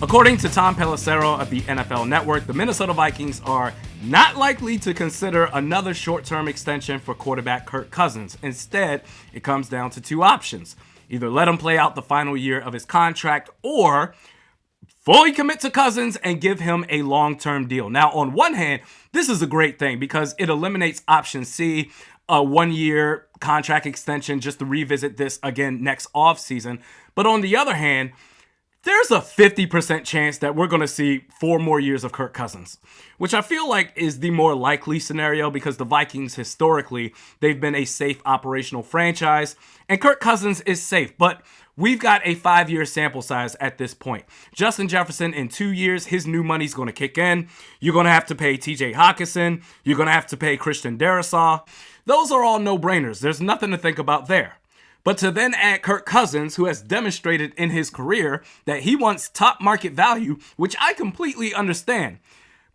According to Tom Pelissero of the NFL Network, the Minnesota Vikings are not likely to consider another short-term extension for quarterback Kirk Cousins. Instead, it comes down to two options. Either let him play out the final year of his contract or fully commit to Cousins and give him a long-term deal. Now, on one hand, this is a great thing because it eliminates option C, a one-year contract extension just to revisit this again next offseason. But on the other hand, there's a 50% chance that we're going to see 4 more years of Kirk Cousins, which I feel like is the more likely scenario because the Vikings, historically, they've been a safe operational franchise, and Kirk Cousins is safe, but we've got a 5-year sample size at this point. Justin Jefferson, in 2 years, his new money's going to kick in. You're going to have to pay TJ Hockenson. You're going to have to pay Christian Darrisaw. Those are all no-brainers. There's nothing to think about there. But to then add Kirk Cousins, who has demonstrated in his career that he wants top market value, which I completely understand.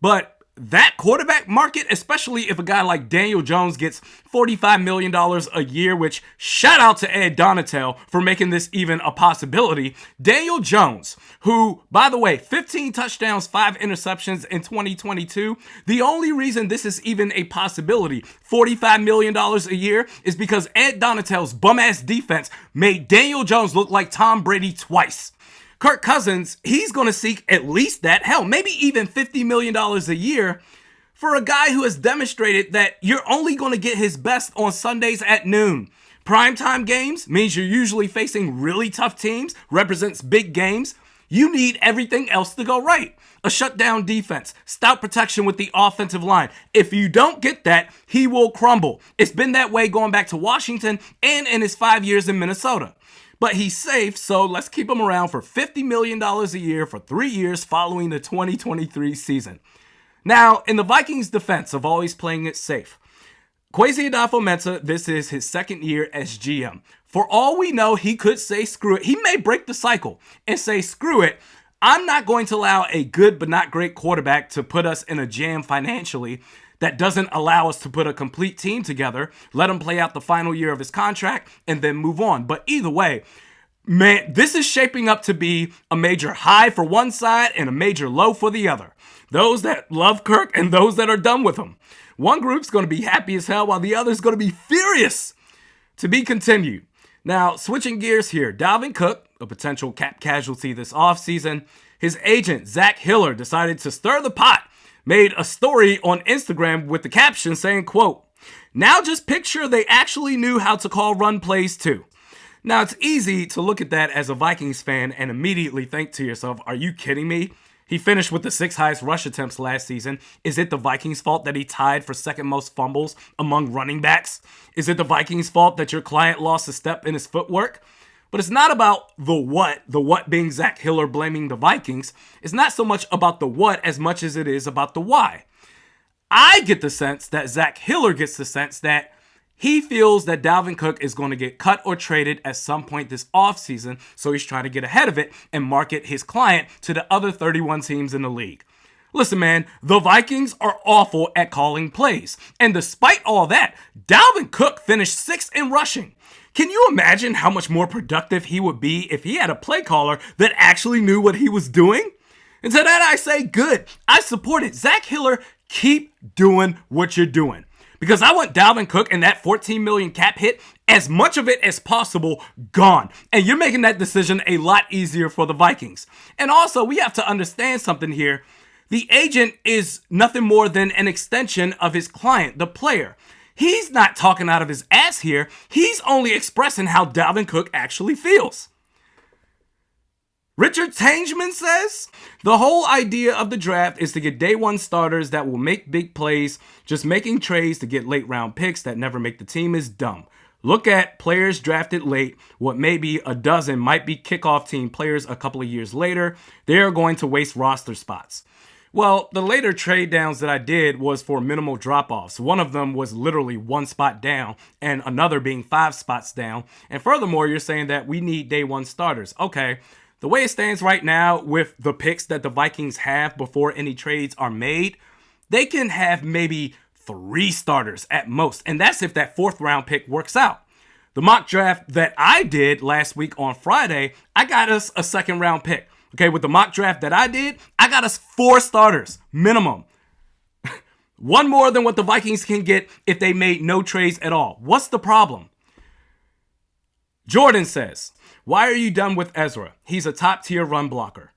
But that quarterback market, especially if a guy like Daniel Jones gets $45 million a year, which shout out to Ed Donatel for making this even a possibility. Daniel Jones, who, by the way, 15 touchdowns, 5 interceptions in 2022. The only reason this is even a possibility, $45 million a year, is because Ed Donatel's bum-ass defense made Daniel Jones look like Tom Brady twice. Kirk Cousins, he's going to seek at least that, hell, maybe even $50 million a year for a guy who has demonstrated that you're only going to get his best on Sundays at noon. Primetime games means you're usually facing really tough teams, represents big games. You need everything else to go right. A shutdown defense, stout protection with the offensive line. If you don't get that, he will crumble. It's been that way going back to Washington and in his 5 years in Minnesota. But he's safe, so let's keep him around for $50 million a year for 3 years following the 2023 season. Now, in the Vikings' defense of always playing it safe, Kwesi Adolfo-Mensah, this is his second year as GM. For all we know, he could say screw it. He may break the cycle and say screw it. I'm not going to allow a good but not great quarterback to put us in a jam financially that doesn't allow us to put a complete team together, let him play out the final year of his contract, and then move on. But either way, man, this is shaping up to be a major high for one side and a major low for the other. Those that love Kirk and those that are done with him. One group's going to be happy as hell while the other's going to be furious. To be continued. Now, switching gears here, Dalvin Cook, a potential cap casualty this offseason, his agent, Zach Hiller, decided to stir the pot, made a story on Instagram with the caption saying, quote, "Now just picture they actually knew how to call run plays too." Now, it's easy to look at that as a Vikings fan and immediately think to yourself, are you kidding me? He finished with the 6th highest rush attempts last season. Is it the Vikings' fault that he tied for second most fumbles among running backs? Is it the Vikings' fault that your client lost a step in his footwork? But it's not about the what being Zach Hiller blaming the Vikings. It's not so much about the what as much as it is about the why. I get the sense that Zach Hiller gets the sense that he feels that Dalvin Cook is going to get cut or traded at some point this offseason, so he's trying to get ahead of it and market his client to the other 31 teams in the league. Listen, man, the Vikings are awful at calling plays. And despite all that, Dalvin Cook finished 6th in rushing. Can you imagine how much more productive he would be if he had a play caller that actually knew what he was doing? And to that I say, good. I support it. Zach Hiller, keep doing what you're doing. Because I want Dalvin Cook and that $14 million cap hit, as much of it as possible, gone. And you're making that decision a lot easier for the Vikings. And also, we have to understand something here. The agent is nothing more than an extension of his client, the player. He's not talking out of his ass here. He's only expressing how Dalvin Cook actually feels. Richard Tangeman says, the whole idea of the draft is to get day one starters that will make big plays. Just making trades to get late round picks that never make the team is dumb. Look at players drafted late. What maybe a dozen might be kickoff team players a couple of years later. They're going to waste roster spots. Well, the later trade downs that I did was for minimal drop-offs. One of them was literally 1 spot down and another being 5 spots down. And furthermore, you're saying that we need day one starters. Okay. The way it stands right now with the picks that the Vikings have before any trades are made, they can have maybe 3 starters at most. And that's if that 4th round pick works out. The mock draft that I did last week on Friday, I got us a 2nd round pick. Okay, with the mock draft that I did, I got us 4 starters minimum. One more than what the Vikings can get if they made no trades at all. What's the problem? Jordan says, why are you done with Ezra? He's a top tier run blocker.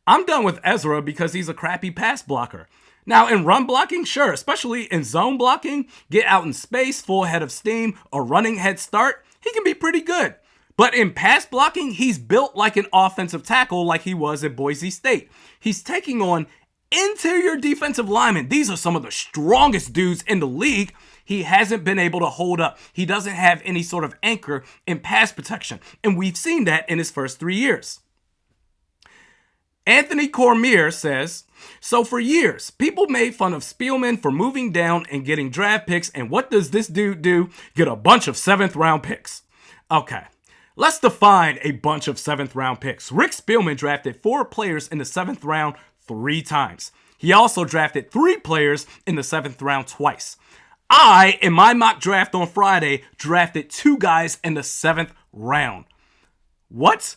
I'm done with Ezra because he's a crappy pass blocker. Now, in run blocking, sure, especially in zone blocking, get out in space, full head of steam, a running head start, he can be pretty good. But in pass blocking, he's built like an offensive tackle like he was at Boise State. He's taking on interior defensive linemen. These are some of the strongest dudes in the league. He hasn't been able to hold up. He doesn't have any sort of anchor in pass protection. And we've seen that in his first 3 years. Anthony Cormier says, so for years, people made fun of Spielman for moving down and getting draft picks. And what does this dude do? Get a bunch of 7th round picks. Okay, let's define a bunch of 7th round picks. Rick Spielman drafted 4 players in the 7th round 3 times. He also drafted 3 players in the 7th round twice. I, in my mock draft on Friday, drafted 2 guys in the 7th round. What?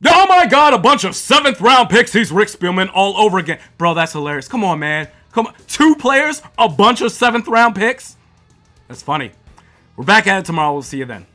Oh my God, a bunch of 7th round picks. He's Rick Spielman all over again. Bro, that's hilarious. Come on, man. Come on. 2 players, a bunch of 7th round picks. That's funny. We're back at it tomorrow. We'll see you then.